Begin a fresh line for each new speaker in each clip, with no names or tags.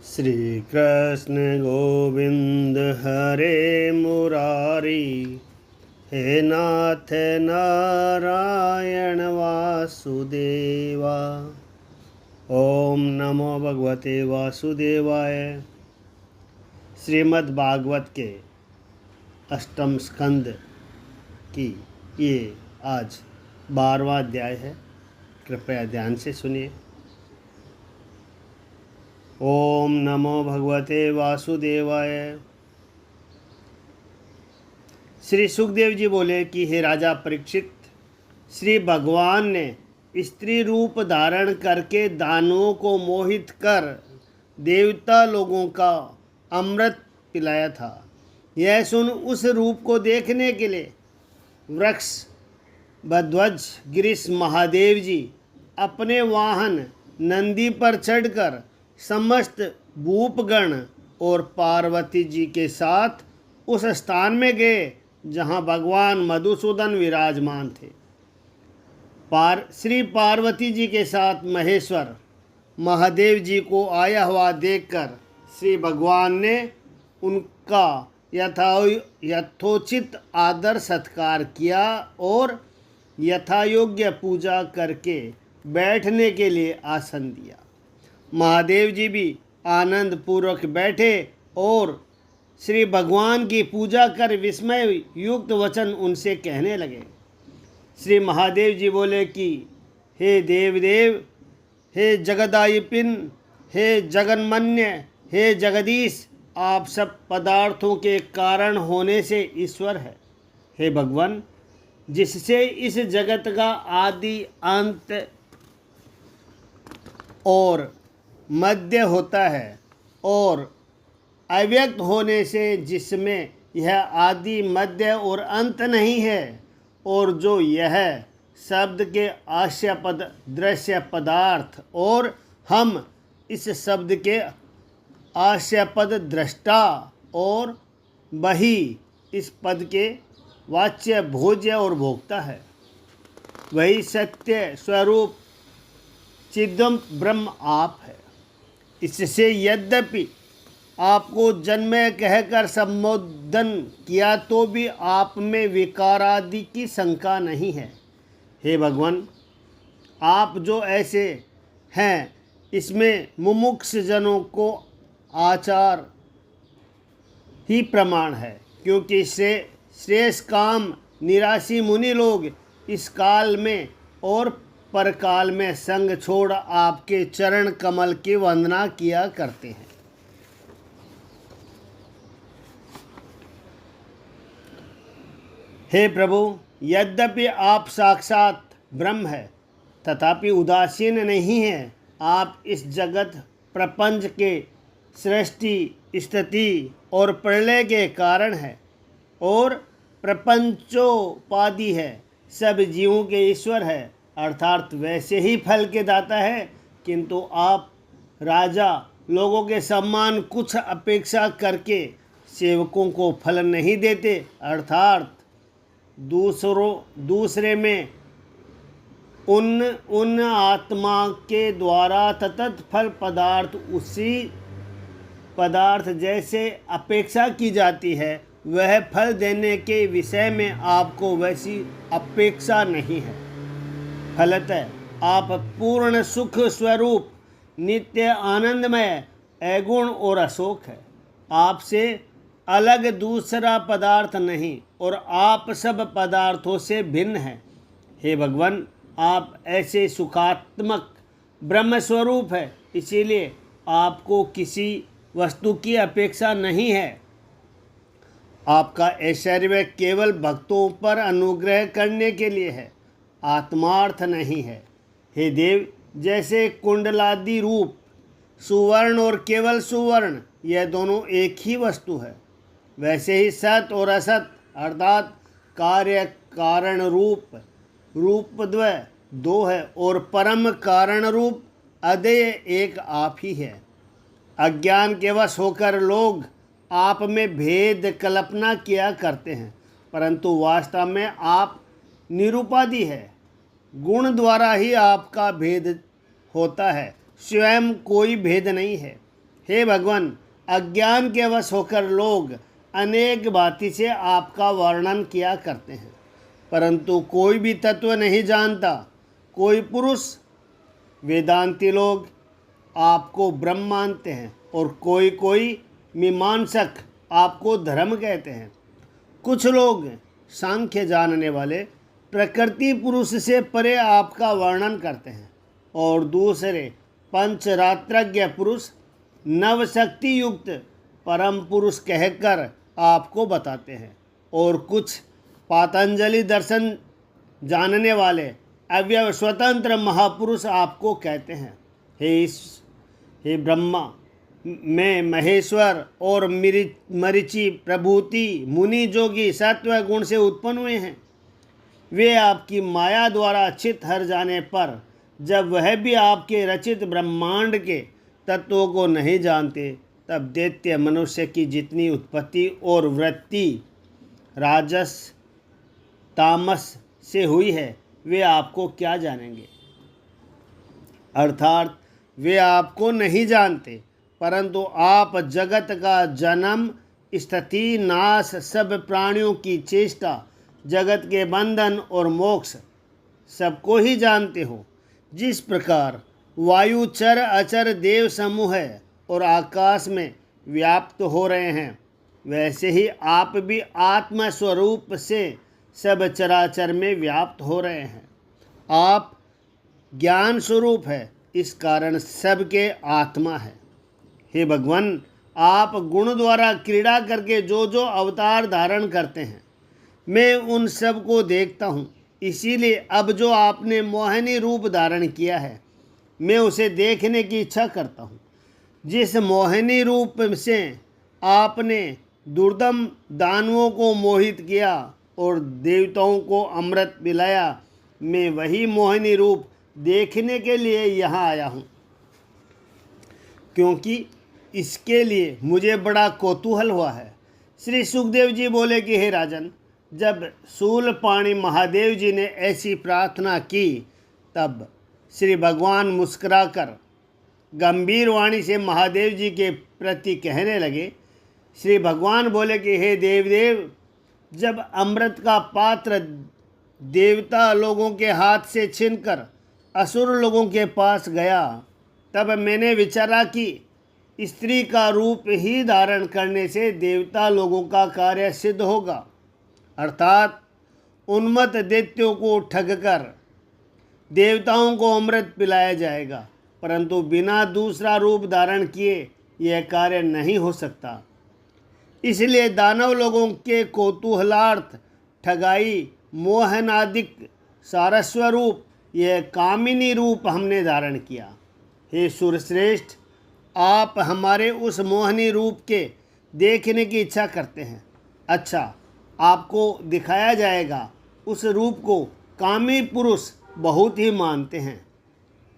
श्री कृष्ण गोविंद हरे मुरारी, हे नाथ नारायण वासुदेवा। ओम नमो भगवते वासुदेवाय। श्रीमद् भागवत के अष्टम स्कंद की ये आज 12वां अध्याय है। कृपया ध्यान से सुनिए। ओम नमो भगवते वासुदेवाय। श्री सुखदेव जी बोले कि हे राजा परीक्षित, श्री भगवान ने स्त्री रूप धारण करके दानवों को मोहित कर देवता लोगों का अमृत पिलाया था। यह सुन उस रूप को देखने के लिए वृक्ष भध्वज गिरीश महादेव जी अपने वाहन नंदी पर चढ़कर समस्त भूपगण और पार्वती जी के साथ उस स्थान में गए जहाँ भगवान मधुसूदन विराजमान थे। श्री पार्वती जी के साथ महेश्वर महादेव जी को आया हुआ देखकर श्री भगवान ने उनका यथोचित आदर सत्कार किया और यथायोग्य पूजा करके बैठने के लिए आसन दिया। महादेव जी भी आनंद पूर्वक बैठे और श्री भगवान की पूजा कर विस्मय युक्त वचन उनसे कहने लगे। श्री महादेव जी बोले कि हे देवदेव, हे जगदायिपिन, हे जगन्मन्य, हे जगदीश, आप सब पदार्थों के कारण होने से ईश्वर है। हे भगवान, जिससे इस जगत का आदि अंत और मध्य होता है और अव्यक्त होने से जिसमें यह आदि मध्य और अंत नहीं है, और जो यह शब्द के आश्यपद दृश्य पदार्थ और हम इस शब्द के आश्यपद दृष्टा और वही इस पद के वाच्य भोज्य और भोक्ता है, वही सत्य स्वरूप चिदम ब्रह्म आप है। इससे यद्यपि आपको जन्मे कहकर संबोधन किया तो भी आप में विकारादि की शंका नहीं है। हे भगवान, आप जो ऐसे हैं इसमें मुमुक्ष जनों को आचार ही प्रमाण है, क्योंकि श्रेष्ठ काम निराशी मुनि लोग इस काल में और परकाल में संग छोड़ आपके चरण कमल की वंदना किया करते हैं। हे प्रभु, यद्यपि आप साक्षात ब्रह्म है तथापि उदासीन नहीं हैं। आप इस जगत प्रपंच के सृष्टि स्थिति और प्रलय के कारण है और प्रपंचोपाधि है, सब जीवों के ईश्वर है, अर्थात वैसे ही फल के दाता है। किंतु आप राजा लोगों के सम्मान कुछ अपेक्षा करके सेवकों को फल नहीं देते, अर्थात दूसरे में उन आत्मा के द्वारा तत्त फल पदार्थ उसी पदार्थ जैसे अपेक्षा की जाती है, वह फल देने के विषय में आपको वैसी अपेक्षा नहीं है। फलतः आप पूर्ण सुख स्वरूप नित्य आनंदमय अगुण और अशोक है। आपसे अलग दूसरा पदार्थ नहीं और आप सब पदार्थों से भिन्न हैं। हे भगवान, आप ऐसे सुखात्मक ब्रह्म स्वरूप है, इसीलिए आपको किसी वस्तु की अपेक्षा नहीं है। आपका ऐश्वर्य केवल भक्तों पर अनुग्रह करने के लिए है, आत्मार्थ नहीं है। हे देव, जैसे कुंडलादि रूप सुवर्ण और केवल सुवर्ण यह दोनों एक ही वस्तु है, वैसे ही सत और असत अर्थात कार्य कारण रूपद्वय दो है और परम कारण रूप अदेय एक आप ही है। अज्ञान के वश होकर लोग आप में भेद कल्पना किया करते हैं, परंतु वास्तव में आप निरुपाधि है। गुण द्वारा ही आपका भेद होता है, स्वयं कोई भेद नहीं है। हे भगवान, अज्ञान के वश होकर लोग अनेक भांति से आपका वर्णन किया करते हैं, परंतु कोई भी तत्व नहीं जानता। कोई पुरुष, वेदांती लोग आपको ब्रह्म मानते हैं और कोई कोई मीमांसक आपको धर्म कहते हैं। कुछ लोग सांख्य जानने वाले प्रकृति पुरुष से परे आपका वर्णन करते हैं और दूसरे पंचरात्रज्ञ पुरुष नवशक्ति युक्त परम पुरुष कहकर आपको बताते हैं और कुछ पातंजलि दर्शन जानने वाले अव्यय स्वतंत्र महापुरुष आपको कहते हैं। हे ब्रह्मा, मैं महेश्वर और मरीचि प्रभूति मुनि जोगी सत्व गुण से उत्पन्न हुए हैं। वे आपकी माया द्वारा चित हर जाने पर जब वह भी आपके रचित ब्रह्मांड के तत्वों को नहीं जानते, तब दैत्य मनुष्य की जितनी उत्पत्ति और वृत्ति राजस तामस से हुई है, वे आपको क्या जानेंगे। अर्थात वे आपको नहीं जानते, परंतु आप जगत का जन्म, स्थिति, नाश, सब प्राणियों की चेष्टा, जगत के बंधन और मोक्ष सबको ही जानते हो। जिस प्रकार वायु चर अचर देव समूह है और आकाश में व्याप्त हो रहे हैं, वैसे ही आप भी आत्म स्वरूप से सब चराचर में व्याप्त हो रहे हैं। आप ज्ञान स्वरूप है, इस कारण सबके आत्मा है। हे भगवान, आप गुण द्वारा क्रीड़ा करके जो जो अवतार धारण करते हैं, मैं उन सब को देखता हूँ। इसीलिए अब जो आपने मोहिनी रूप धारण किया है, मैं उसे देखने की इच्छा करता हूँ। जिस मोहिनी रूप से आपने दुर्दम दानवों को मोहित किया और देवताओं को अमृत पिलाया, मैं वही मोहिनी रूप देखने के लिए यहाँ आया हूँ, क्योंकि इसके लिए मुझे बड़ा कौतूहल हुआ है। श्री सुखदेव जी बोले कि हे राजन, जब शूलपाणी महादेव जी ने ऐसी प्रार्थना की, तब श्री भगवान मुस्कुराकर गंभीर वाणी से महादेव जी के प्रति कहने लगे। श्री भगवान बोले कि हे देवदेव, जब अमृत का पात्र देवता लोगों के हाथ से छीनकर असुर लोगों के पास गया, तब मैंने विचारा कि स्त्री का रूप ही धारण करने से देवता लोगों का कार्य सिद्ध होगा, अर्थात उन्मत्त दैत्यों को ठगकर देवताओं को अमृत पिलाया जाएगा, परंतु बिना दूसरा रूप धारण किए यह कार्य नहीं हो सकता। इसलिए दानव लोगों के कौतूहलार्थ ठगाई, मोहनादिक सारस्वरूप यह कामिनी रूप हमने धारण किया। हे सुरश्रेष्ठ, आप हमारे उस मोहनी रूप के देखने की इच्छा करते हैं। अच्छा, आपको दिखाया जाएगा। उस रूप को कामी पुरुष बहुत ही मानते हैं।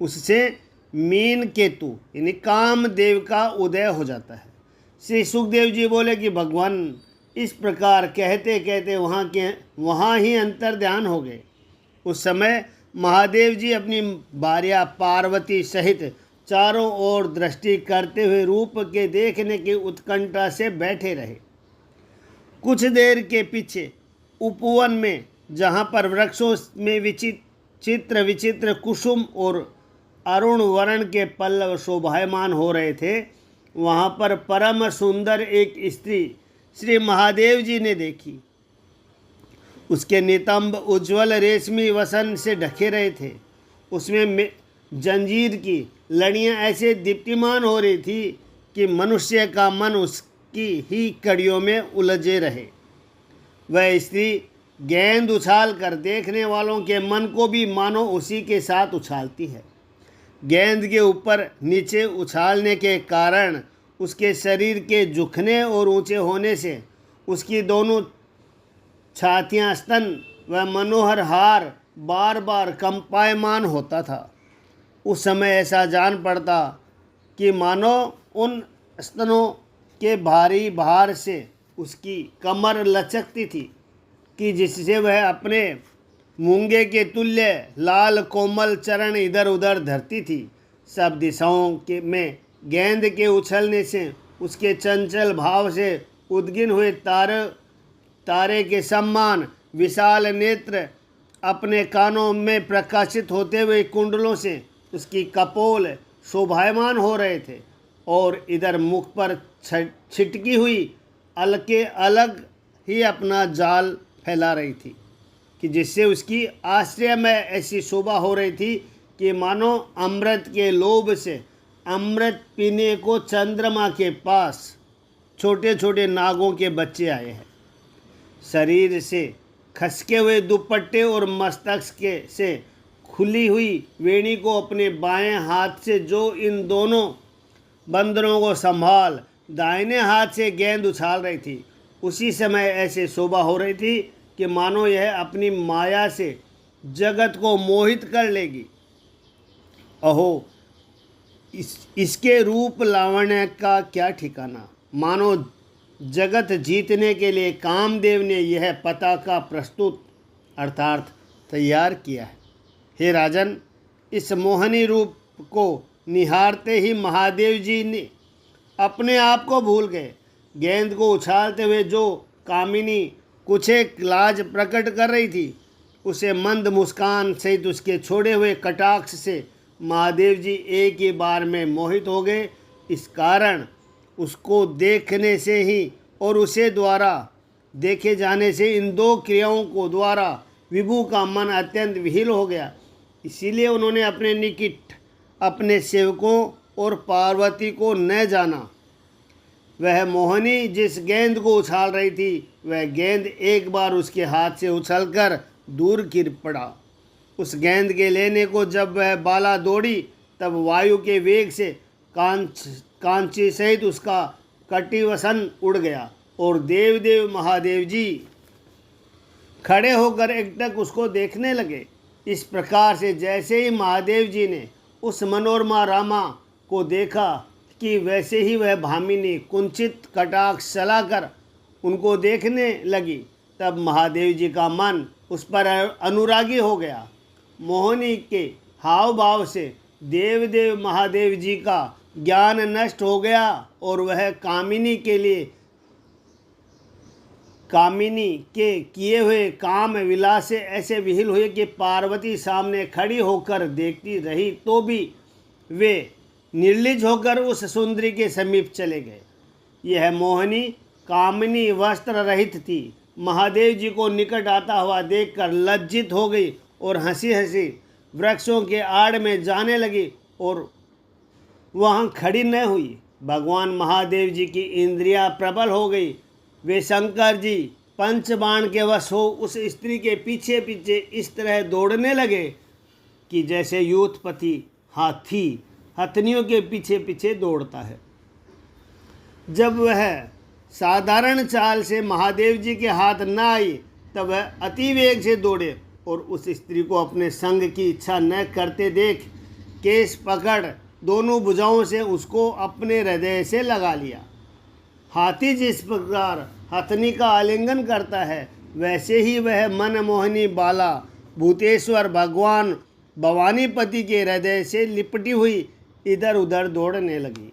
उससे मीन केतु यानी कामदेव का उदय हो जाता है। श्री सुखदेव जी बोले कि भगवान, इस प्रकार कहते कहते वहाँ ही अंतर ध्यान हो गए। उस समय महादेव जी अपनी भार्या पार्वती सहित चारों ओर दृष्टि करते हुए रूप के देखने की उत्कंठा से बैठे रहे। कुछ देर के पीछे उपवन में, जहाँ पर वृक्षों में विचित्र विचित्र कुसुम और अरुण वर्ण के पल्लव शोभायमान हो रहे थे, वहाँ पर परम सुंदर एक स्त्री श्री महादेव जी ने देखी। उसके नितंब उज्ज्वल रेशमी वसन से ढके रहे थे। उसमें जंजीर की लड़ियाँ ऐसे दीप्तिमान हो रही थी कि मनुष्य का मन उसकी ही कड़ियों में उलझे रहे। वह स्त्री गेंद उछाल कर देखने वालों के मन को भी मानो उसी के साथ उछालती है। गेंद के ऊपर नीचे उछालने के कारण उसके शरीर के झुकने और ऊंचे होने से उसकी दोनों छातियाँ, स्तन व मनोहर हार बार बार कंपायमान होता था। उस समय ऐसा जान पड़ता कि मानो उन स्तनों के भारी भार से उसकी कमर लचकती थी कि जिससे वह अपने मूंगे के तुल्य लाल कोमल चरण इधर उधर धरती थी। सब दिशाओं में गेंद के उछलने से उसके चंचल भाव से उद्गिन हुए तारे के समान विशाल नेत्र अपने कानों में प्रकाशित होते हुए कुंडलों से उसकी कपोल शोभायमान हो रहे थे, और इधर मुख पर छिटकी हुई अलके अलग ही अपना जाल फैला रही थी, कि जिससे उसकी आश्चर्य में ऐसी शोभा हो रही थी कि मानो अमृत के लोभ से अमृत पीने को चंद्रमा के पास छोटे छोटे नागों के बच्चे आए हैं। शरीर से खसके हुए दुपट्टे और मस्तक से खुली हुई वेणी को अपने बाएं हाथ से जो इन दोनों बंदरों को संभाल दाहिने हाथ से गेंद उछाल रही थी, उसी समय ऐसे शोभा हो रही थी कि मानो यह अपनी माया से जगत को मोहित कर लेगी। अहो, इसके रूप लावण्य का क्या ठिकाना। मानो जगत जीतने के लिए कामदेव ने यह पताका प्रस्तुत अर्थात तैयार किया है। हे राजन, इस मोहनी रूप को निहारते ही महादेव जी ने अपने आप को भूल गए। गेंद को उछालते हुए जो कामिनी कुछ एक लाज प्रकट कर रही थी, उसे मंद मुस्कान सहित उसके छोड़े हुए कटाक्ष से महादेव जी एक ही बार में मोहित हो गए। इस कारण उसको देखने से ही और उसे द्वारा देखे जाने से इन दो क्रियाओं को द्वारा विभु का मन अत्यंत विहिल हो गया। इसीलिए उन्होंने अपने निकट अपने सेवकों और पार्वती को न जाना। वह मोहिनी जिस गेंद को उछाल रही थी, वह गेंद एक बार उसके हाथ से उछलकर दूर गिर पड़ा। उस गेंद के लेने को जब वह बाला दौड़ी, तब वायु के वेग से कांची सहित उसका कटिवसन उड़ गया, और देव महादेव जी खड़े होकर एकटक उसको देखने लगे। इस प्रकार से जैसे ही महादेव जी ने उस मनोरमा रामा को देखा कि वैसे ही वह भामिनी कुंचित कटाक्ष चलाकर उनको देखने लगी, तब महादेव जी का मन उस पर अनुरागी हो गया। मोहिनी के हाव भाव से देव महादेव जी का ज्ञान नष्ट हो गया, और वह कामिनी के किए हुए काम विलास से ऐसे विहिल हुए कि पार्वती सामने खड़ी होकर देखती रही तो भी वे निर्लज होकर उस सुंदरी के समीप चले गए। यह मोहिनी कामिनी वस्त्र रहित थी। महादेव जी को निकट आता हुआ देखकर लज्जित हो गई और हंसी हंसी वृक्षों के आड़ में जाने लगी और वहाँ खड़ी न हुई। भगवान महादेव जी की इंद्रियां प्रबल हो गई। वे शंकर जी पंचबाण के वश हो उस स्त्री के पीछे पीछे इस तरह दौड़ने लगे कि जैसे यूथपति हाथी हथनियों के पीछे पीछे दौड़ता है। जब वह साधारण चाल से महादेव जी के हाथ न आई, तब वह अति वेग से दौड़े और उस स्त्री को अपने संग की इच्छा न करते देख केस पकड़ दोनों भुजाओं से उसको अपने हृदय से लगा लिया। हाथी जिस प्रकार हथनी का आलिंगन करता है, वैसे ही वह मनमोहिनी बाला भूतेश्वर भगवान भवानीपति के हृदय से लिपटी हुई इधर उधर दौड़ने लगी,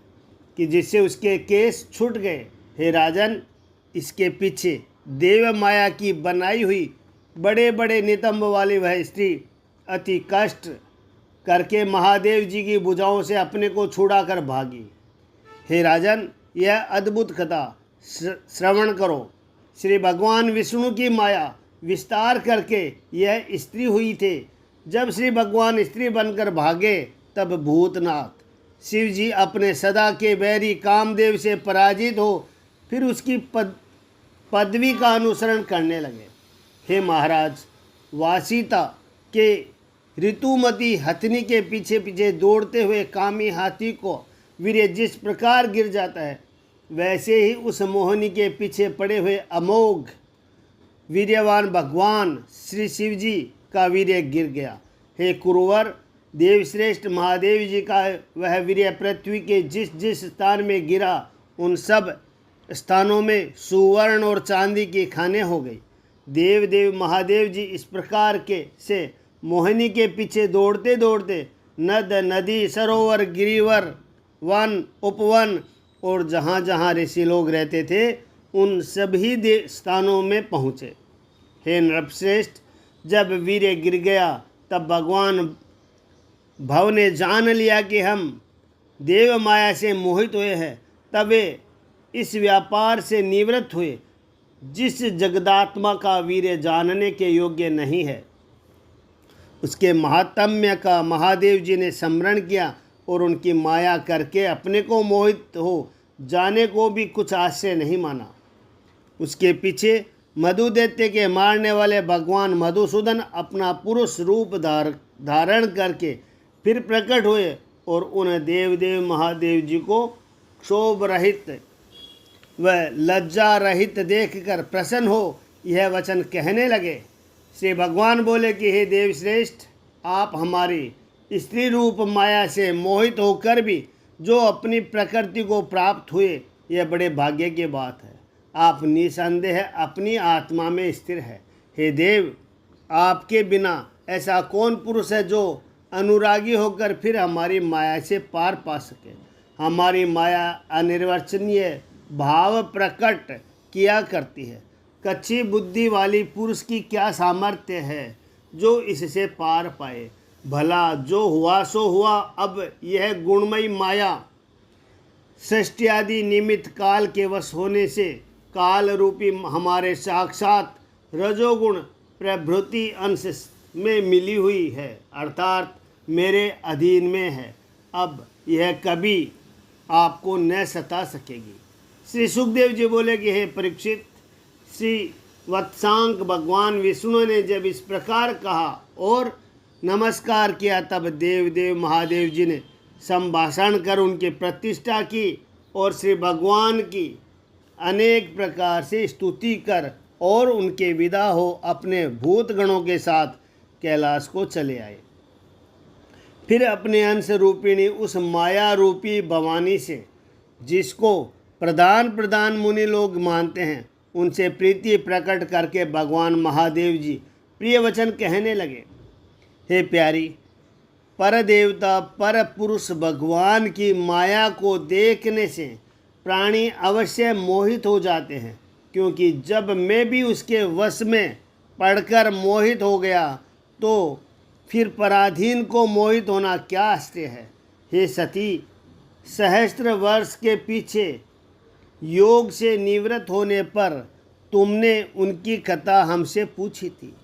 कि जिससे उसके केस छूट गए। हे राजन, इसके पीछे देव माया की बनाई हुई बड़े बड़े नितंब वाली वह स्त्री अति कष्ट करके महादेव जी की भुजाओं से अपने को छुड़ा कर भागी। हे राजन, यह अद्भुत कथा श्रवण करो। श्री भगवान विष्णु की माया विस्तार करके यह स्त्री हुई थे। जब श्री भगवान स्त्री बनकर भागे, तब भूतनाथ शिव जी अपने सदा के बैरी कामदेव से पराजित हो फिर उसकी पदवी का अनुसरण करने लगे। हे महाराज, वासिता के ऋतुमती हथनी के पीछे पीछे दौड़ते हुए कामी हाथी को वीर्य जिस प्रकार गिर जाता है, वैसे ही उस मोहिनी के पीछे पड़े हुए अमोघ वीर्यवान भगवान श्री शिव जी का वीर्य गिर गया। हे कुरुवर, देवश्रेष्ठ महादेव जी का वह वीर्य पृथ्वी के जिस जिस स्थान में गिरा, उन सब स्थानों में सुवर्ण और चांदी की खानें हो गई। देव महादेव जी इस प्रकार के से मोहिनी के पीछे दौड़ते दौड़ते नद नदी सरोवर गिरिवर वन, उपवन और जहाँ जहाँ ऋषि लोग रहते थे उन सभी स्थानों में पहुँचे। हे नृपश्रेष्ठ, जब वीर्य गिर गया तब भगवान भव ने जान लिया कि हम देव माया से मोहित हुए हैं। तब वे इस व्यापार से निवृत्त हुए जिस जगदात्मा का वीर्य जानने के योग्य नहीं है। उसके महात्म्य का महादेव जी ने स्मरण किया और उनकी माया करके अपने को मोहित हो जाने को भी कुछ आश्चर्य नहीं माना। उसके पीछे मधु दैत्य के मारने वाले भगवान मधुसूदन अपना पुरुष रूप धारण करके फिर प्रकट हुए और उन देवदेव महादेव जी को क्षोभ रहित व लज्जा रहित देखकर प्रसन्न हो यह वचन कहने लगे। श्री भगवान बोले कि हे देवश्रेष्ठ, आप हमारी स्त्री रूप माया से मोहित होकर भी जो अपनी प्रकृति को प्राप्त हुए, यह बड़े भाग्य की बात है। आप निसंदेह अपनी आत्मा में स्थिर है। हे देव, आपके बिना ऐसा कौन पुरुष है जो अनुरागी होकर फिर हमारी माया से पार पा सके। हमारी माया अनिर्वचनीय भाव प्रकट किया करती है। कच्ची बुद्धि वाली पुरुष की क्या सामर्थ्य है जो इससे पार पाए। भला जो हुआ सो हुआ। अब यह गुणमयी माया सृष्टि आदि निमित्त काल के वश होने से काल रूपी हमारे साक्षात रजोगुण प्रभृति अंश में मिली हुई है, अर्थात मेरे अधीन में है। अब यह कभी आपको न सता सकेगी। श्री सुखदेव जी बोले कि हे परीक्षित, श्री वत्सांक भगवान विष्णु ने जब इस प्रकार कहा और नमस्कार किया, तब देवदेव महादेव जी ने संभाषण कर उनकी प्रतिष्ठा की और श्री भगवान की अनेक प्रकार से स्तुति कर और उनके विदा हो अपने भूतगणों के साथ कैलाश को चले आए। फिर अपने अंश रूपिणी उस माया रूपी भवानी से, जिसको प्रधान मुनि लोग मानते हैं, उनसे प्रीति प्रकट करके भगवान महादेव जी प्रिय वचन कहने लगे। हे प्यारी, पर देवता पर पुरुष भगवान की माया को देखने से प्राणी अवश्य मोहित हो जाते हैं, क्योंकि जब मैं भी उसके वश में पड़कर मोहित हो गया तो फिर पराधीन को मोहित होना क्या आश्चर्य है। हे सती, सहस्त्र वर्ष के पीछे योग से निवृत्त होने पर तुमने उनकी कथा हमसे पूछी थी।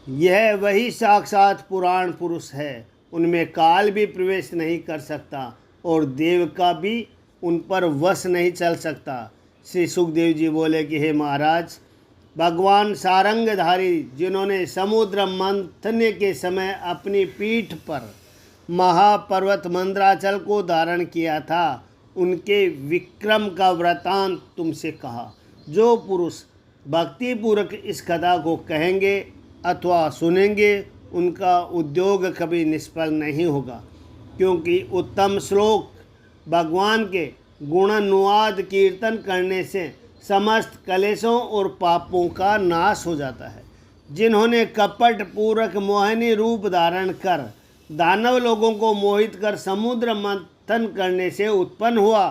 यह वही साक्षात पुराण पुरुष है। उनमें काल भी प्रवेश नहीं कर सकता और देव का भी उन पर वश नहीं चल सकता। श्री सुखदेव जी बोले कि हे महाराज, भगवान सारंगधारी, जिन्होंने समुद्र मंथन के समय अपनी पीठ पर महापर्वत मंदराचल को धारण किया था, उनके विक्रम का वृतांत तुमसे कहा। जो पुरुष भक्तिपूर्वक इस कथा को कहेंगे अथवा सुनेंगे, उनका उद्योग कभी निष्फल नहीं होगा, क्योंकि उत्तम श्लोक भगवान के गुणानुवाद कीर्तन करने से समस्त कलेशों और पापों का नाश हो जाता है। जिन्होंने कपट पूर्वक मोहिनी रूप धारण कर दानव लोगों को मोहित कर समुद्र मंथन करने से उत्पन्न हुआ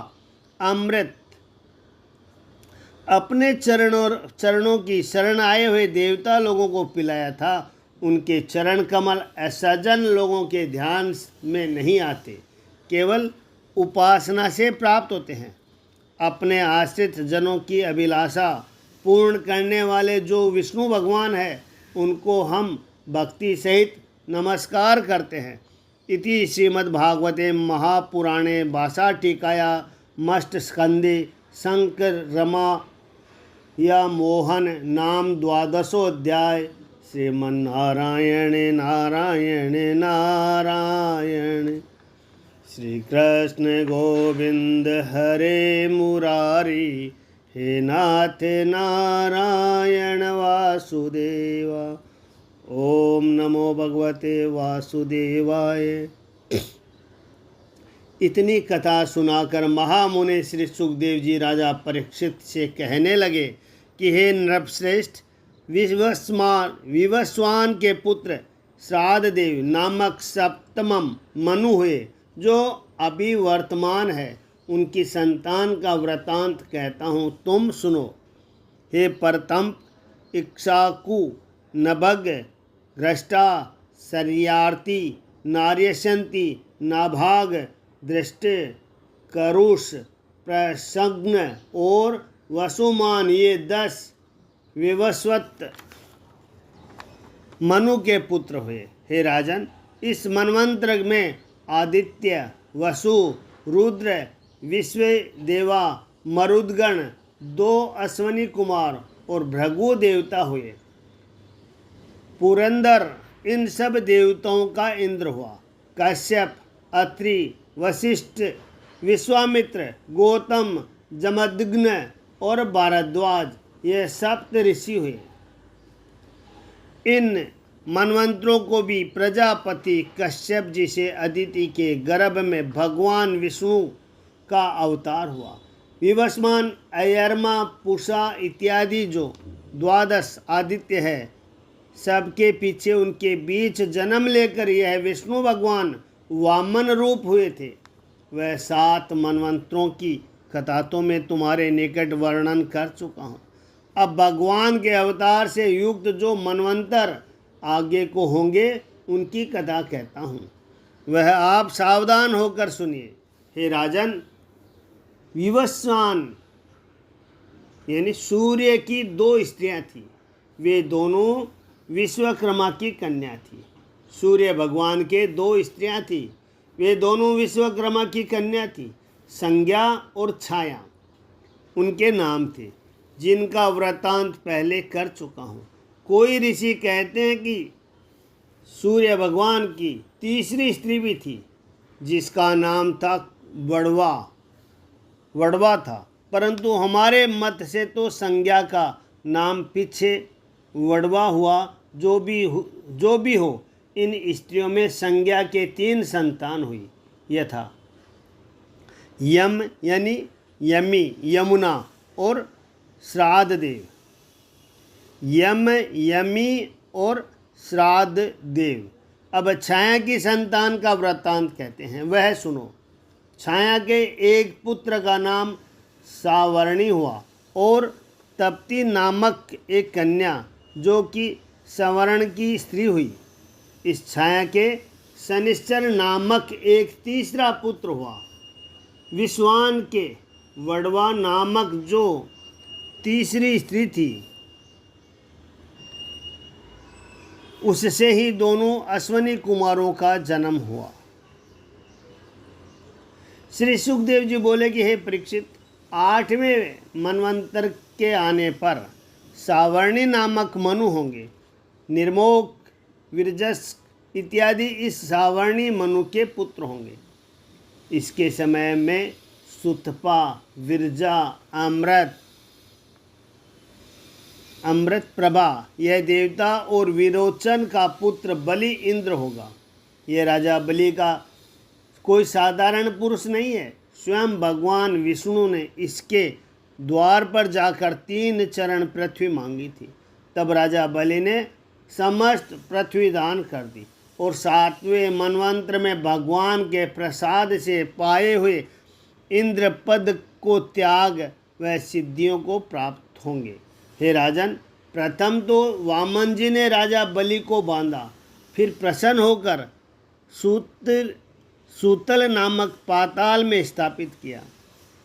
अमृत अपने चरणों की शरण आए हुए देवता लोगों को पिलाया था, उनके चरण कमल असज्जन लोगों के ध्यान में नहीं आते, केवल उपासना से प्राप्त होते हैं। अपने आश्रित जनों की अभिलाषा पूर्ण करने वाले जो विष्णु भगवान है, उनको हम भक्ति सहित नमस्कार करते हैं। इति श्रीमद्भागवते महापुराणे भाषाटीकाया मष्ट स्कंदे शंकर रमा या मोहन नाम द्वादशोऽध्याय। श्रीमन्नारायण नारायण नारायण। श्री कृष्ण गोविंद हरे मुरारी, हे नाथ नारायण वासुदेवा। ओम नमो भगवते वासुदेवाय। इतनी कथा सुनाकर महामुनि श्री सुखदेव जी राजा परीक्षित से कहने लगे कि हे नृपश्रेष्ठ, विवस्वान के पुत्र श्राद्धदेव नामक सप्तमम मनु हुए। जो अभी वर्तमान है उनकी संतान का वृतांत कहता हूँ, तुम सुनो। हे परतंप, इक्ष्वाकु, नभग, घ्रष्टा, शर्यार्थी, नार्यशंति, नाभाग, दृष्टि, करुष, प्रसग्न और वसुमान, ये 10 विवस्वत मनु के पुत्र हुए। हे राजन, इस मनवंतर में आदित्य, वसु, रुद्र, विश्व देवा, मरुदगण, 2 अश्वनी कुमार और भृगु देवता हुए। पुरंदर इन सब देवताओं का इंद्र हुआ। कश्यप, अत्रि, वशिष्ठ, विश्वामित्र, गौतम, जमदग्नि और भारद्वाज, ये 7 ऋषि हुए। इन मनवंतरों को भी प्रजापति कश्यप जी से अदिति के गर्भ में भगवान विष्णु का अवतार हुआ। विवस्वान, अयरमा, पूषा इत्यादि जो 12 आदित्य है, सबके पीछे उनके बीच जन्म लेकर यह विष्णु भगवान वामन रूप हुए थे। वह 7 मनवंतरों की कथा तो मैं तुम्हारे निकट वर्णन कर चुका हूँ। अब भगवान के अवतार से युक्त जो मनवंतर आगे को होंगे उनकी कथा कहता हूँ, वह आप सावधान होकर सुनिए। हे राजन, विवस्वान यानी सूर्य की 2 स्त्रियां थीं। वे दोनों विश्वकर्मा की कन्या थी। सूर्य भगवान के 2 स्त्रियां थीं। वे दोनों विश्वकर्मा की कन्या थी। संज्ञा और छाया उनके नाम थे, जिनका वृतांत पहले कर चुका हूँ। कोई ऋषि कहते हैं कि सूर्य भगवान की तीसरी स्त्री भी थी, जिसका नाम था वड़वा था, परंतु हमारे मत से तो संज्ञा का नाम पीछे वड़वा हुआ। जो भी हो, इन स्त्रियों में संज्ञा के 3 संतान हुई, यथा यम यानी यमी, यमुना और श्राद्ध देव। यम, यमी और श्राद्ध देव। अब छाया की संतान का वृत्तांत कहते हैं, वह सुनो। छाया के एक पुत्र का नाम सावर्णी हुआ और तप्ती नामक एक कन्या, जो कि सवर्ण की स्त्री हुई। इस छाया के शनिश्चर नामक एक तीसरा पुत्र हुआ। विश्वान के वड़वा नामक जो तीसरी स्त्री थी, उससे ही दोनों अश्वनी कुमारों का जन्म हुआ। श्री सुखदेव जी बोले कि हे परीक्षित, 8वें मनवंतर के आने पर सावर्णी नामक मनु होंगे। निर्मोक, विरजस इत्यादि इस सावर्णी मनु के पुत्र होंगे। इसके समय में सुतपा, विरजा, अमृत प्रभा यह देवता और विरोचन का पुत्र बलि इंद्र होगा। यह राजा बलि का कोई साधारण पुरुष नहीं है। स्वयं भगवान विष्णु ने इसके द्वार पर जाकर 3 चरण पृथ्वी मांगी थी। तब राजा बलि ने समस्त पृथ्वी दान कर दी और 7वें मनवंतर में भगवान के प्रसाद से पाए हुए इंद्र पद को त्याग व सिद्धियों को प्राप्त होंगे। हे राजन, प्रथम तो वामन जी ने राजा बलि को बांधा, फिर प्रसन्न होकर सूतल नामक पाताल में स्थापित किया।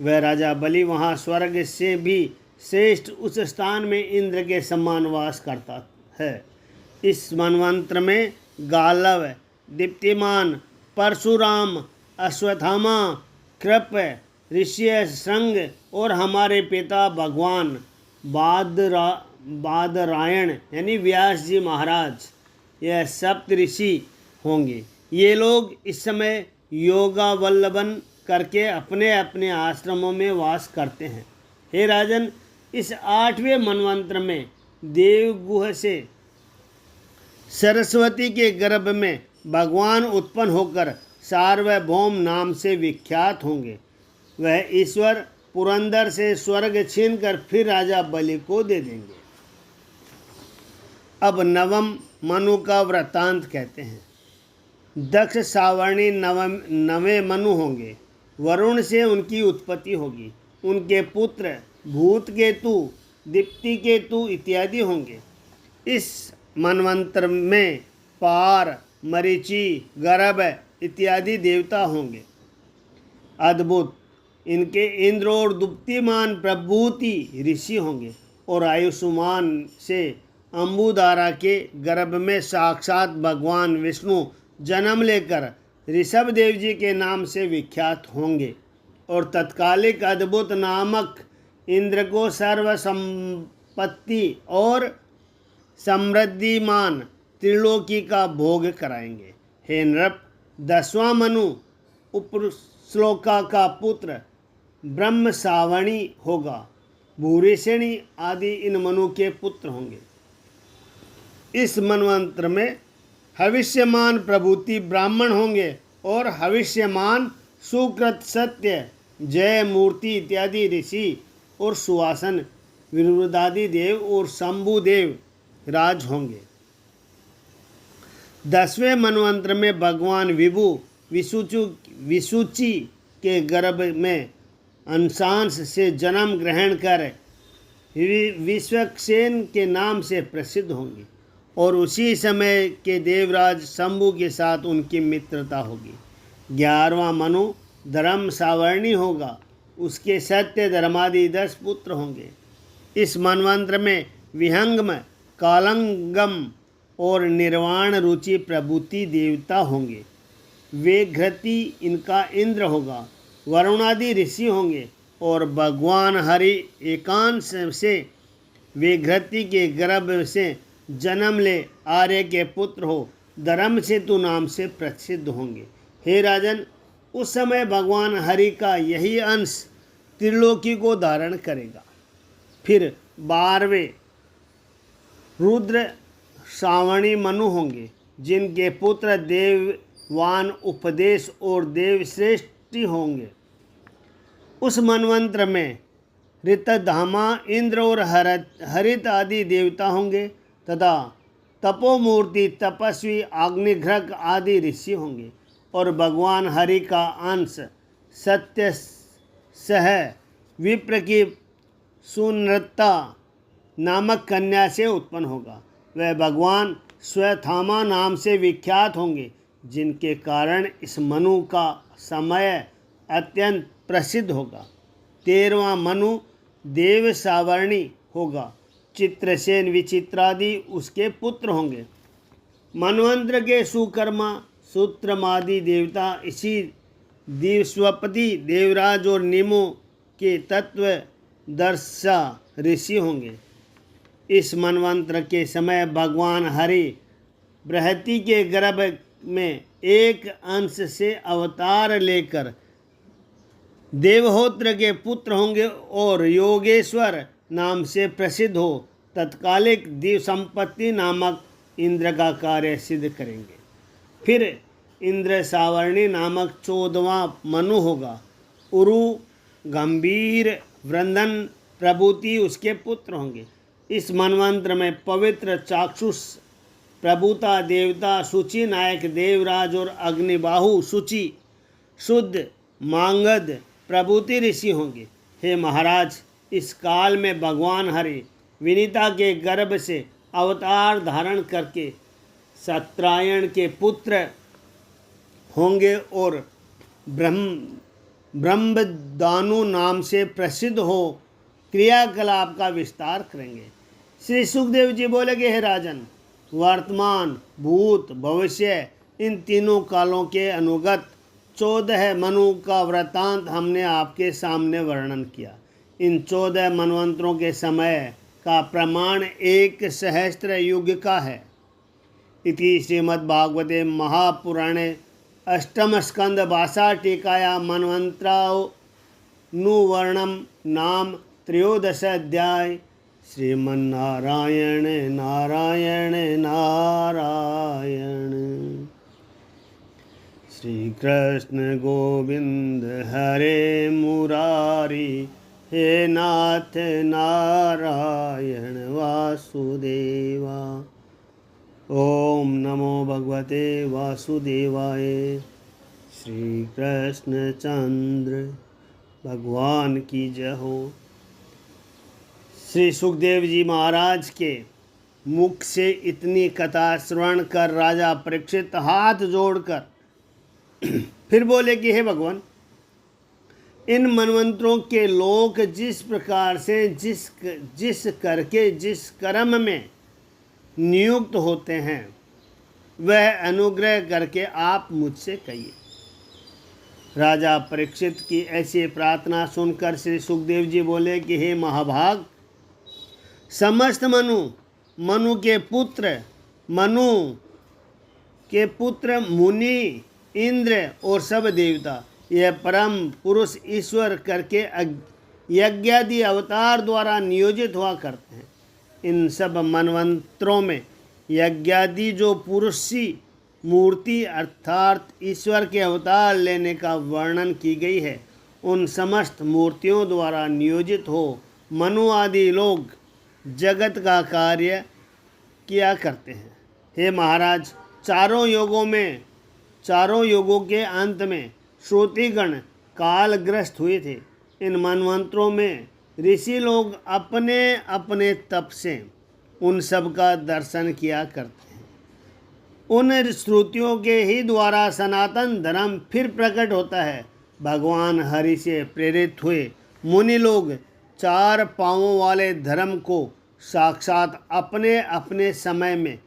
वह राजा बलि वहाँ स्वर्ग से भी श्रेष्ठ उस स्थान में इंद्र के समान वास करता है। इस मनवंतर में गालव, दीप्तिमान, परशुराम, अश्वत्थामा, कृप, ऋषि श्रृंग और हमारे पिता भगवान बादरायण यानी व्यास जी महाराज, यह 7 ऋषि होंगे। ये लोग इस समय योगावल्लभन करके अपने अपने आश्रमों में वास करते हैं। हे राजन, इस 8वें मनवंतर में देवगुह से सरस्वती के गर्भ में भगवान उत्पन्न होकर सार्वभौम नाम से विख्यात होंगे। वह ईश्वर पुरंदर से स्वर्ग छीनकर फिर राजा बलि को दे देंगे। अब 9वें मनु का वृत्तांत कहते हैं। दक्ष सावर्णी नवे मनु होंगे। वरुण से उनकी उत्पत्ति होगी। उनके पुत्र भूत केतु, दीप्ति केतु इत्यादि होंगे। इस मनवंतर में पार, मरीचि, गर्भ इत्यादि देवता होंगे। अद्भुत इनके इंद्र और दुप्तिमान प्रभूति ऋषि होंगे। और आयुष्मान से अंबुदारा के गर्भ में साक्षात भगवान विष्णु जन्म लेकर ऋषभ देव जी के नाम से विख्यात होंगे। और तत्कालिक अद्भुत नामक इंद्र को सर्व संपत्ति और समृद्धिमान त्रिलोकी का भोग कराएंगे। हे नृप, 10वां मनु उपश्लोका का पुत्र ब्रह्म सावणी होगा। भूरिषणी आदि इन मनु के पुत्र होंगे। इस मनवंत्र में हविष्यमान प्रभूति ब्राह्मण होंगे और हविष्यमान सुकृत, सत्य, जय मूर्ति इत्यादि ऋषि और सुवासन, विरुदादि देव और शंभुदेव राज होंगे। 10वें मनवंत्र में भगवान विभु विसूची के गर्भ में अंशांश से जन्म ग्रहण कर विश्वक्सेन के नाम से प्रसिद्ध होंगे। और उसी समय के देवराज शंभु के साथ उनकी मित्रता होगी। 11वां मनु धर्म सावर्णी होगा। उसके सत्य, धर्मादि 10 पुत्र होंगे। इस मनवंत्र में विहंगम, कालंगम और निर्वाण रुचि प्रभूति देवता होंगे। वेघ्रति इनका इंद्र होगा। वरुणादि ऋषि होंगे। और भगवान हरि एकांश से वेघ्रति के गर्भ से जन्म ले आर्य के पुत्र हो धर्म सेतु नाम से प्रसिद्ध होंगे। हे राजन, उस समय भगवान हरि का यही अंश त्रिलोकी को धारण करेगा। फिर 12वें रुद्र श्रावणी मनु होंगे, जिनके पुत्र देववान, उपदेश और देवश्रेष्ठी होंगे। उस मनवंत्र में ऋतधामा, इंद्र और हरित आदि देवता होंगे तथा तपोमूर्ति, तपस्वी, अग्निघ्रक आदि ऋषि होंगे। और भगवान हरि का अंश सत्य सह विप्र की सुनृता नामक कन्या से उत्पन्न होगा। वह भगवान स्वथामा नाम से विख्यात होंगे, जिनके कारण इस मनु का समय अत्यंत प्रसिद्ध होगा। 13वां मनु देव सावर्णी होगा। चित्रसेन, विचित्रादि उसके पुत्र होंगे। मनवंत्र के सुकर्मा, सूत्रमादि देवता इसी दिवस्वपति, देवराज और निमो के तत्वदर्शा ऋषि होंगे। इस मनवंत्र के समय भगवान हरि बृहति के गर्भ में एक अंश से अवतार लेकर देवहोत्र के पुत्र होंगे और योगेश्वर नाम से प्रसिद्ध हो तत्कालिक दिव संपत्ति नामक इंद्र का कार्य सिद्ध करेंगे। फिर इंद्र सावर्णी नामक 14वां मनु होगा। उरु, गंभीर, वृंदन प्रभूति उसके पुत्र होंगे। इस मनवंत्र में पवित्र चाक्षुष प्रभुता देवता, शुचि नायक देवराज और अग्निबाहु शुचि, शुद्ध, मांगद प्रभूति ऋषि होंगे। हे महाराज, इस काल में भगवान हरि विनीता के गर्भ से अवतार धारण करके सत्रायण के पुत्र होंगे और ब्रह्मदानु नाम से प्रसिद्ध हो क्रियाकलाप का विस्तार करेंगे। श्री सुखदेव जी बोले कि हे राजन, वर्तमान, भूत, भविष्य इन तीनों कालों के अनुगत 14 मनु का वृत्तांत हमने आपके सामने वर्णन किया। इन 14 मनवंतरों के समय का प्रमाण 1 सहस्त्र युग का है। इति श्रीमद्भागवते महापुराणे अष्टम स्कंद भाषा टीकाया मनवंत्रानुवर्णम नाम 13 अध्याय। श्रीमन्नारायण नारायण नारायण। श्री कृष्ण गोविंद हरे मुरारी, हे नाथ नारायण वासुदेवा। ओम नमो भगवते वासुदेवाय। श्री कृष्ण चंद्र भगवान की जय हो। श्री सुखदेव जी महाराज के मुख से इतनी कथा श्रवण कर राजा परीक्षित हाथ जोड़कर फिर बोले कि हे भगवान, इन मनवंतरों के लोग जिस प्रकार से जिस करके जिस कर्म में नियुक्त होते हैं, वह अनुग्रह करके आप मुझसे कहिए। राजा परीक्षित की ऐसी प्रार्थना सुनकर श्री सुखदेव जी बोले कि हे महाभाग, समस्त मनु के पुत्र मुनि, इंद्र और सब देवता यह परम पुरुष ईश्वर करके यज्ञादि अवतार द्वारा नियोजित हुआ करते हैं। इन सब मनवंतरों में यज्ञादि जो पुरुषी मूर्ति अर्थात ईश्वर के अवतार लेने का वर्णन की गई है, उन समस्त मूर्तियों द्वारा नियोजित हो मनु आदि लोग जगत का कार्य किया करते हैं। हे महाराज, चारों योगों के अंत में श्रोतिगण कालग्रस्त हुए थे। इन मनवंतरों में ऋषि लोग अपने अपने तप से उन सब का दर्शन किया करते हैं। उन श्रुतियों के ही द्वारा सनातन धर्म फिर प्रकट होता है। भगवान हरि से प्रेरित हुए मुनि लोग चार पांवों वाले धर्म को साक्षात अपने अपने समय में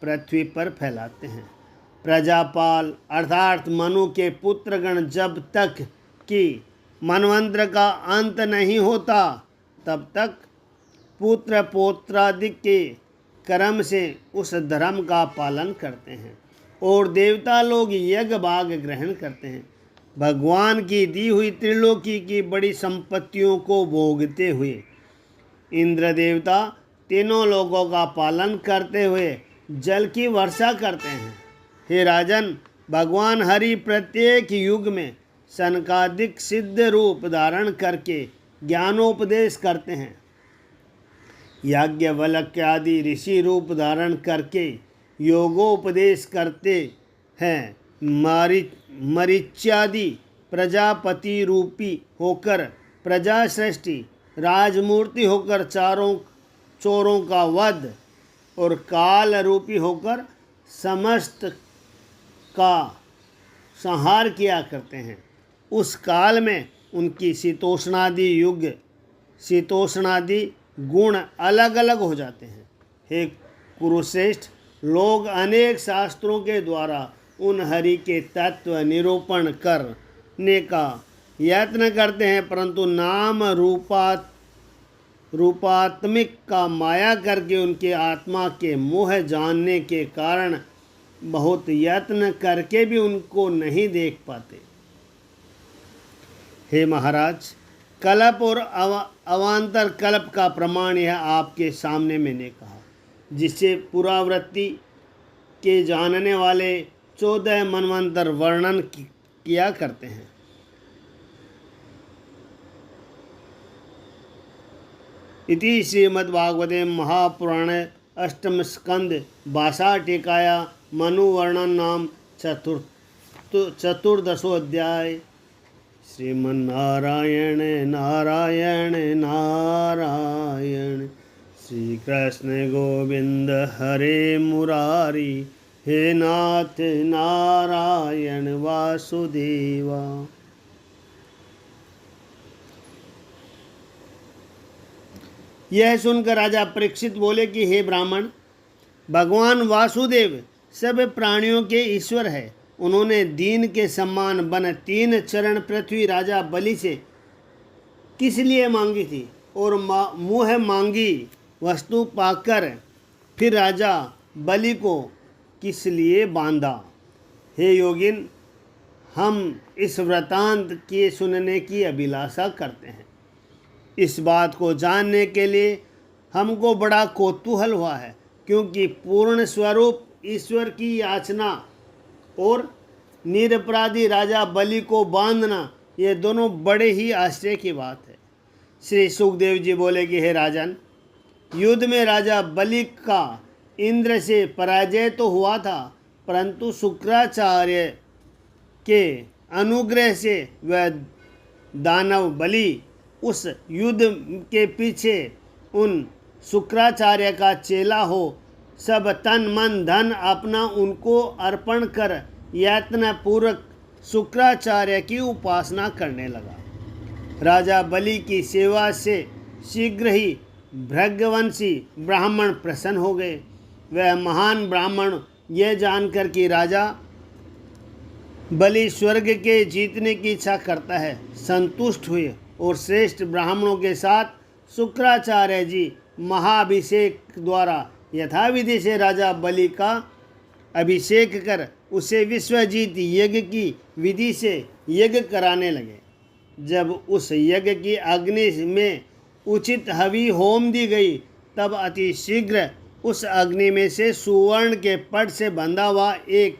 पृथ्वी पर फैलाते हैं। प्रजापाल अर्थात मनु के पुत्रगण जब तक कि मनवंतर का अंत नहीं होता, तब तक पुत्र पौत्रादि के कर्म से उस धर्म का पालन करते हैं और देवता लोग यज्ञ भाग ग्रहण करते हैं। भगवान की दी हुई त्रिलोकी की बड़ी संपत्तियों को भोगते हुए इंद्र देवता तीनों लोगों का पालन करते हुए जल की वर्षा करते हैं। हे राजन, भगवान हरि प्रत्येक युग में सनकादिक सिद्ध रूप धारण करके ज्ञानोपदेश करते हैं। याज्ञवल्क्य आदि ऋषि रूप धारण करके योगोपदेश करते हैं। मरीच्यादि प्रजापति रूपी होकर प्रजा सृष्टि, राजमूर्ति होकर चोरों का वध और काल रूपी होकर समस्त का संहार किया करते हैं। उस काल में उनकी शीतोष्णादि गुण अलग अलग हो जाते हैं। हे कुरुश्रेष्ठ, लोग अनेक शास्त्रों के द्वारा उन हरि के तत्व निरूपण करने का यत्न करते हैं, परंतु नाम रूपात्मिक का माया करके उनके आत्मा के मोह जानने के कारण बहुत यत्न करके भी उनको नहीं देख पाते। हे महाराज, कल्प और अवान्तर कल्प का प्रमाण यह आपके सामने मैंने कहा, जिसे पुरावृत्ति के जानने वाले 14 मनवंतर वर्णन किया करते हैं। इति श्रीमद्भागवते महापुराणे अष्टम स्कंद 62 टीकाया मनुवर्णन नाम चतुर्दशोऽध्याय। श्रीमन्नारायण नारायण नारायण, श्री कृष्ण गोविंद हरे मुरारी, हे नाथ नारायण वासुदेवा। यह सुनकर राजा परीक्षित बोले कि हे ब्राह्मण, भगवान वासुदेव सब प्राणियों के ईश्वर है। उन्होंने दीन के सम्मान बन 3 चरण पृथ्वी राजा बलि से किस लिए मांगी थी और मुँह मांगी वस्तु पाकर फिर राजा बलि को किस लिए बांधा। हे योगिन, हम इस वृतांत के सुनने की अभिलाषा करते हैं। इस बात को जानने के लिए हमको बड़ा कौतूहल हुआ है, क्योंकि पूर्ण स्वरूप ईश्वर की याचना और निरपराधी राजा बलि को बांधना, ये दोनों बड़े ही आश्चर्य की बात है। श्री सुखदेव जी बोले कि हे राजन, युद्ध में राजा बलि का इंद्र से पराजय तो हुआ था, परंतु शुक्राचार्य के अनुग्रह से वह दानव बलि उस युद्ध के पीछे उन शुक्राचार्य का चेला हो सब तन मन धन अपना उनको अर्पण कर यातनापूर्वक शुक्राचार्य की उपासना करने लगा। राजा बलि की सेवा से शीघ्र ही भृगवंशी ब्राह्मण प्रसन्न हो गए। वह महान ब्राह्मण यह जानकर कि राजा बलि स्वर्ग के जीतने की इच्छा करता है, संतुष्ट हुए और श्रेष्ठ ब्राह्मणों के साथ शुक्राचार्य जी महाभिषेक द्वारा यथाविधि से राजा बलि का अभिषेक कर उसे विश्वजीत यज्ञ की विधि से यज्ञ कराने लगे। जब उस यज्ञ की अग्नि में उचित हवि होम दी गई, तब अति शीघ्र उस अग्नि में से सुवर्ण के पट से बंधा हुआ एक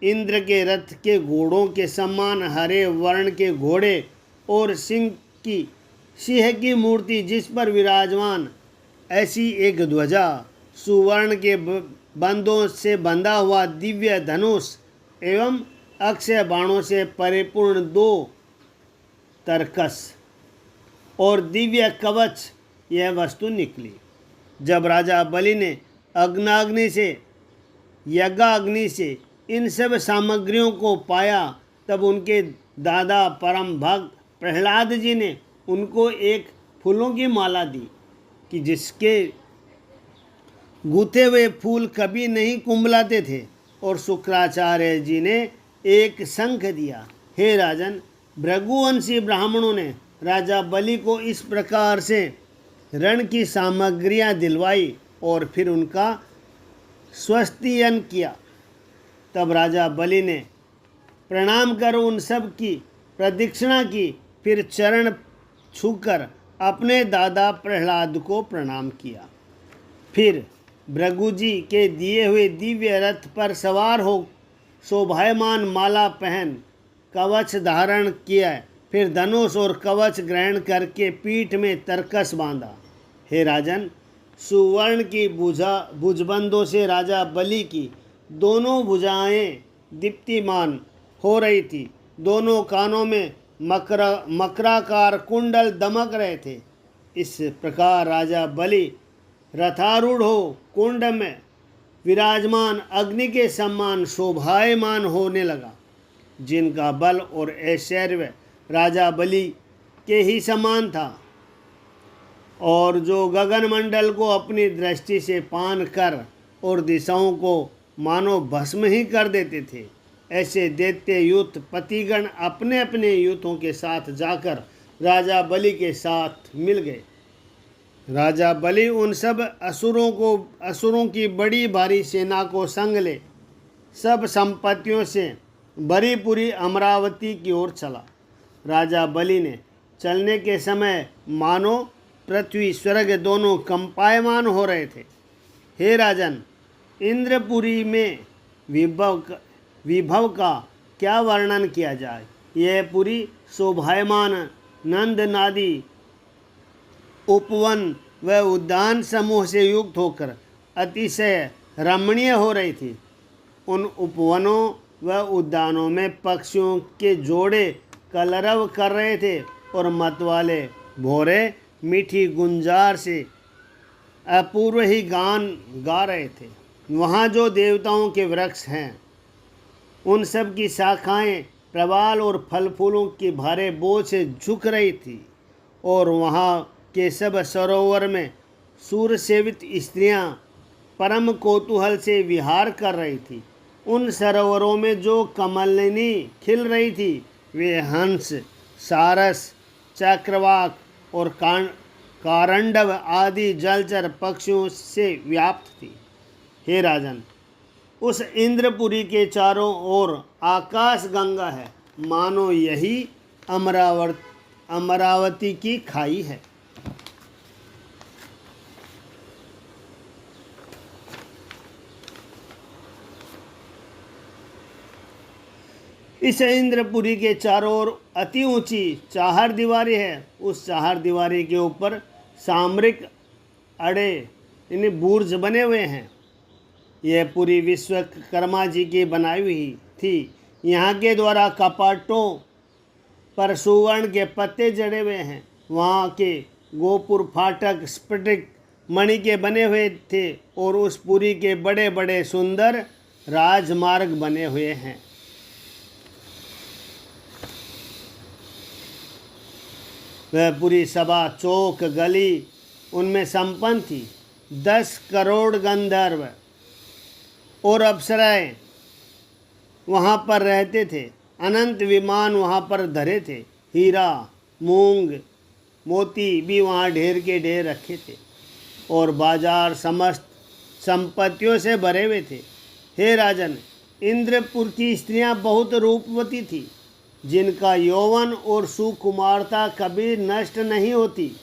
इंद्र के रथ के घोड़ों के समान हरे वर्ण के घोड़े और सिंह की मूर्ति जिस पर विराजमान ऐसी एक ध्वजा, सुवर्ण के बंधों से बंधा हुआ दिव्य धनुष एवं अक्षय बाणों से परिपूर्ण 2 तरकस और दिव्य कवच यह वस्तु निकली। जब राजा बलि ने यज्ञाग्नि से इन सब सामग्रियों को पाया, तब उनके दादा परम भक्त प्रहलाद जी ने उनको एक फूलों की माला दी कि जिसके गूथे हुए फूल कभी नहीं कुंभलाते थे, और शुक्राचार्य जी ने एक शंख दिया। हे राजन, भृगुवंशी ब्राह्मणों ने राजा बलि को इस प्रकार से रण की सामग्रियां दिलवाई और फिर उनका स्वस्तियन किया। तब राजा बलि ने प्रणाम कर उन सब की प्रदक्षिणा की, फिर चरण छूकर अपने दादा प्रहलाद को प्रणाम किया। फिर भृगुजी के दिए हुए दिव्य रथ पर सवार हो शोभायमान माला पहन कवच धारण किया, फिर धनुष और कवच ग्रहण करके पीठ में तरकस बांधा। हे राजन, सुवर्ण की भुजबंदों से राजा बलि की दोनों भुजाएं दीप्तिमान हो रही थी। दोनों कानों में मकराकार कुंडल दमक रहे थे। इस प्रकार राजा बलि रथारूढ़ हो कुंड में विराजमान अग्नि के समान शोभायमान होने लगा, जिनका बल और ऐश्वर्य राजा बलि के ही समान था, और जो गगनमंडल को अपनी दृष्टि से पान कर और दिशाओं को मानो भस्म ही कर देते थे। ऐसे दैत्य युद्ध पतिगण अपने अपने युद्धों के साथ जाकर राजा बलि के साथ मिल गए। राजा बलि उन सब असुरों की बड़ी भारी सेना को संग ले सब संपत्तियों से भरी पूरी अमरावती की ओर चला। राजा बलि ने चलने के समय मानो पृथ्वी स्वर्ग दोनों कंपायमान हो रहे थे। हे राजन, इंद्रपुरी में विभव का क्या वर्णन किया जाए। यह पूरी शोभायमान नंद नादी उपवन व उद्यान समूह से युक्त होकर अतिशय रमणीय हो रही थी। उन उपवनों व उद्यानों में पक्षियों के जोड़े कलरव कर रहे थे और मतवाले भोरे मीठी गुंजार से अपूर्व ही गान गा रहे थे। वहाँ जो देवताओं के वृक्ष हैं, उन सब की शाखाएं प्रवाल और फल फूलों के भारे बोझ से झुक रही थी, और वहाँ के सब सरोवर में सूर्य सेवित स्त्रियां परम कौतूहल से विहार कर रही थी। उन सरोवरों में जो कमलिनी खिल रही थी, वे हंस, सारस, चक्रवाक और कारंडव आदि जलचर पक्षियों से व्याप्त थी। हे राजन, उस इंद्रपुरी के चारों ओर आकाश गंगा है, मानो यही अमरावती की खाई है। इस इंद्रपुरी के चारों ओर अति ऊंची चार दीवारें हैं। उस चार दीवारी के ऊपर सामरिक अड़े बुर्ज बने हुए हैं। यह पूरी विश्वकर्मा जी की बनाई हुई थी। यहाँ के द्वारा कपाटों पर सुवर्ण के पत्ते जड़े हुए हैं। वहाँ के गोपुर फाटक स्फटिक मणि के बने हुए थे और उस पुरी के बड़े बड़े सुंदर राजमार्ग बने हुए हैं। वह पूरी सभा चौक गली उनमें संपन्न थी। 10 करोड़ गंधर्व और अप्सराएं वहाँ पर रहते थे। अनंत विमान वहाँ पर धरे थे। हीरा मूंग मोती भी वहाँ ढेर के ढेर रखे थे और बाजार समस्त संपत्तियों से भरे हुए थे। हे राजन, इंद्रपुर की स्त्रियां बहुत रूपवती थी, जिनका यौवन और सुकुमारता कभी नष्ट नहीं होती,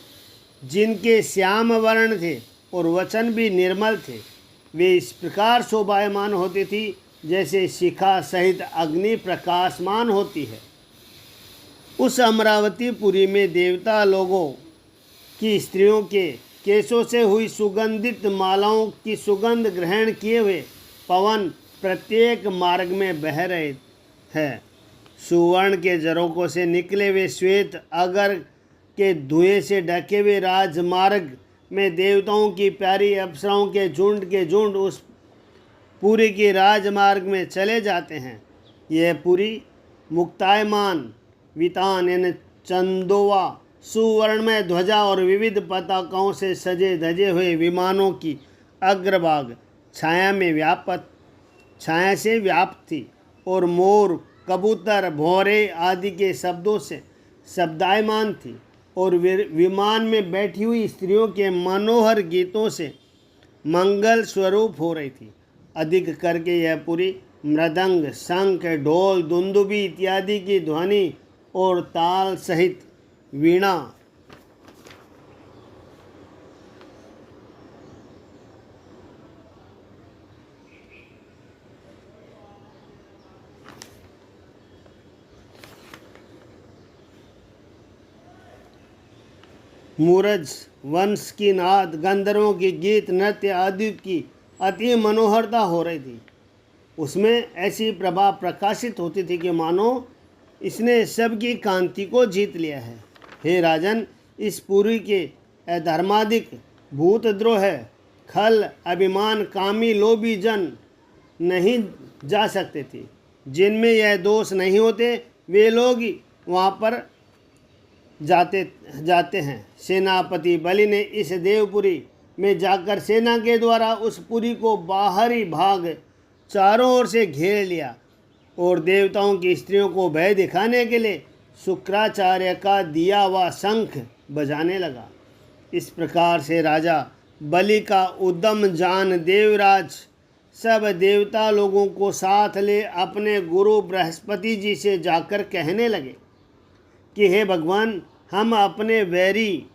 जिनके श्याम वर्ण थे और वचन भी निर्मल थे। वे इस प्रकार शोभायमान होती थी जैसे शिखा सहित अग्नि प्रकाशमान होती है। उस अमरावतीपुरी में देवता लोगों की स्त्रियों के केशों से हुई सुगंधित मालाओं की सुगंध ग्रहण किए हुए पवन प्रत्येक मार्ग में बह रहे हैं। सुवर्ण के झरोकों से निकले हुए श्वेत अगर के धुएं से ढके हुए राजमार्ग में देवताओं की प्यारी अप्सराओं के झुंड उस पुरी के राजमार्ग में चले जाते हैं। यह पुरी मुक्तायमान वितान यानी चंदोवा सुवर्णमय ध्वजा और विविध पताकाओं से सजे धजे हुए विमानों की अग्रभाग छाया से व्याप्त थी और मोर कबूतर भौरे आदि के शब्दों से शब्दायमान थी और विमान में बैठी हुई स्त्रियों के मनोहर गीतों से मंगल स्वरूप हो रही थी। अधिक करके यह पूरी मृदंग शंख ढोल दुंदुबी इत्यादि की ध्वनि और ताल सहित वीणा मूरज वंश की नाद गंधर्वों की गीत नृत्य आदि की अति मनोहरता हो रही थी। उसमें ऐसी प्रभा प्रकाशित होती थी कि मानो इसने सबकी कांति को जीत लिया है। हे राजन, इस पुरी के अधर्मादिक भूतद्रोह खल अभिमान कामी लोभी जन नहीं जा सकते थे। जिनमें यह दोष नहीं होते वे लोग वहाँ पर जाते हैं। सेनापति बलि ने इस देवपुरी में जाकर सेना के द्वारा उस पुरी को बाहरी भाग चारों ओर से घेर लिया और देवताओं की स्त्रियों को भय दिखाने के लिए शुक्राचार्य का दिया हुआ शंख बजाने लगा। इस प्रकार से राजा बलि का उद्यम जान देवराज सब देवता लोगों को साथ ले अपने गुरु बृहस्पति जी से जाकर कहने लगे कि हे भगवान, हम अपने वैरी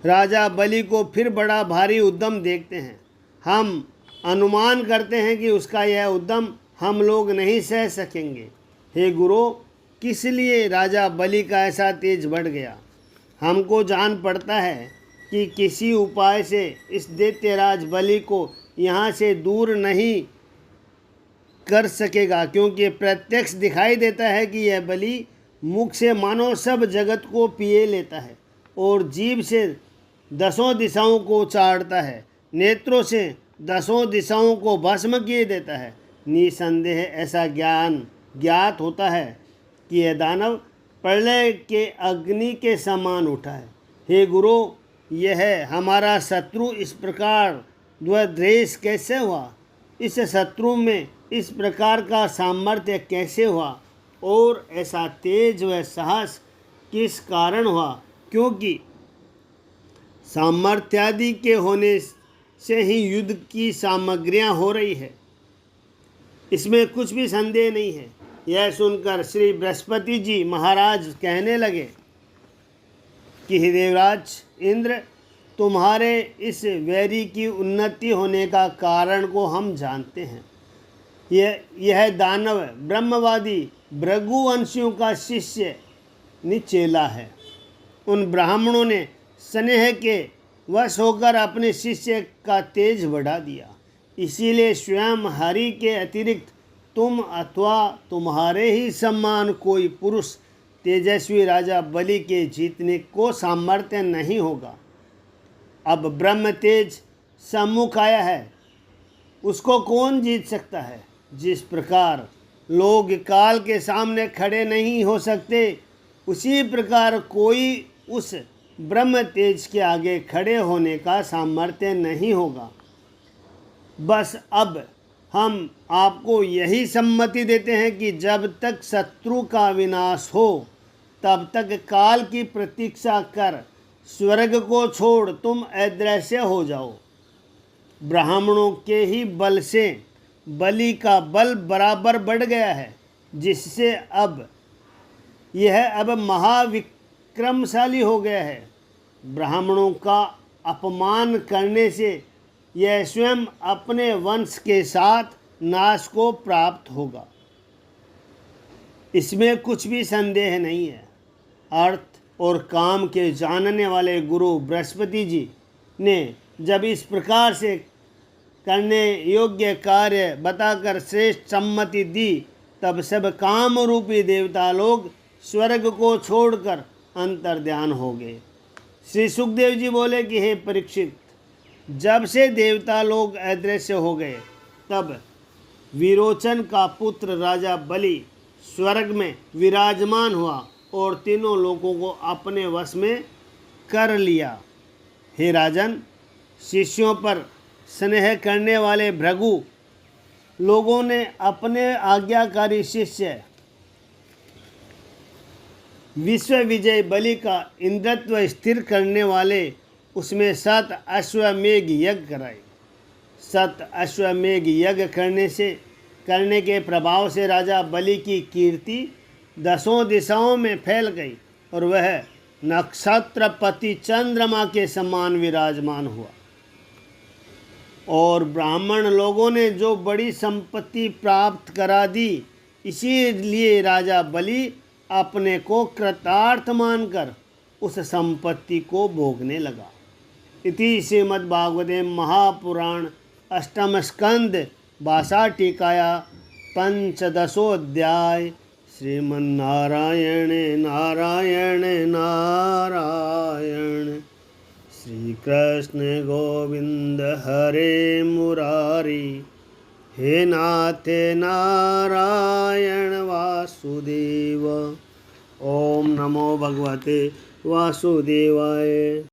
राजा बलि को फिर बड़ा भारी उद्यम देखते हैं। हम अनुमान करते हैं कि उसका यह उद्यम हम लोग नहीं सह सकेंगे। हे गुरु, किस लिए राजा बलि का ऐसा तेज बढ़ गया? हमको जान पड़ता है कि किसी उपाय से इस दैत्यराज बलि को यहाँ से दूर नहीं कर सकेगा, क्योंकि प्रत्यक्ष दिखाई देता है कि यह बलि मुख से मानो सब जगत को पिए लेता है और जीभ से 10 दिशाओं को चाटता है, नेत्रों से 10 दिशाओं को भस्म किए देता है। निसंदेह ऐसा ज्ञात होता है कि यह दानव प्रलय के अग्नि के समान उठा है। हे गुरु, यह हमारा शत्रु इस प्रकार द्वेष कैसे हुआ? इस शत्रु में इस प्रकार का सामर्थ्य कैसे हुआ और ऐसा तेज व साहस किस कारण हुआ? क्योंकि सामर्थ्यादि के होने से ही युद्ध की सामग्रियां हो रही है, इसमें कुछ भी संदेह नहीं है। यह सुनकर श्री बृहस्पति जी महाराज कहने लगे कि हे देवराज इंद्र, तुम्हारे इस वैरी की उन्नति होने का कारण को हम जानते हैं। यह दानव ब्रह्मवादी भृगुवंशियों का शिष्य निचेला है। उन ब्राह्मणों ने स्नेह के वश होकर अपने शिष्य का तेज बढ़ा दिया। इसीलिए स्वयं हरि के अतिरिक्त तुम अथवा तुम्हारे ही समान कोई पुरुष तेजस्वी राजा बलि के जीतने को सामर्थ्य नहीं होगा। अब ब्रह्म तेज सम्मुख आया है, उसको कौन जीत सकता है? जिस प्रकार लोग काल के सामने खड़े नहीं हो सकते, उसी प्रकार कोई उस ब्रह्म तेज के आगे खड़े होने का सामर्थ्य नहीं होगा। बस अब हम आपको यही सम्मति देते हैं कि जब तक शत्रु का विनाश हो तब तक काल की प्रतीक्षा कर स्वर्ग को छोड़ तुम अदृश्य हो जाओ। ब्राह्मणों के ही बल से बलि का बल बराबर बढ़ गया है, जिससे यह अब महाविक्रमशाली हो गया है। ब्राह्मणों का अपमान करने से यह स्वयं अपने वंश के साथ नाश को प्राप्त होगा, इसमें कुछ भी संदेह नहीं है। अर्थ और काम के जानने वाले गुरु बृहस्पति जी ने जब इस प्रकार से करने योग्य कार्य बताकर श्रेष्ठ सम्मति दी, तब सब काम रूपी देवता लोग स्वर्ग को छोड़कर अंतर्ध्यान हो गए। श्री सुखदेव जी बोले कि हे परीक्षित, जब से देवता लोग अदृश्य हो गए तब विरोचन का पुत्र राजा बलि स्वर्ग में विराजमान हुआ और तीनों लोगों को अपने वश में कर लिया। हे राजन, शिष्यों पर स्नेह करने वाले भृगु लोगों ने अपने आज्ञाकारी शिष्य विश्व विजय बलि का इंद्रत्व स्थिर करने वाले उसमें 7 अश्वमेघ यज्ञ कराए। 7 अश्वमेघ यज्ञ करने के प्रभाव से राजा बलि की कीर्ति 10 दिशाओं में फैल गई और वह नक्षत्रपति चंद्रमा के समान विराजमान हुआ। और ब्राह्मण लोगों ने जो बड़ी संपत्ति प्राप्त करा दी, इसीलिए राजा बलि अपने को कृतार्थ मानकर उस संपत्ति को भोगने लगा। इति श्रीमद्भागवते महापुराण अष्टम स्कंद भाषा टीकाया पंचदशोऽध्याय। श्रीमन्नारायण नारायण नारायण। श्री कृष्ण गोविंद हरे मुरारी। हे नाथ नारायण वासुदेव। ओम नमो भगवते वासुदेवाय।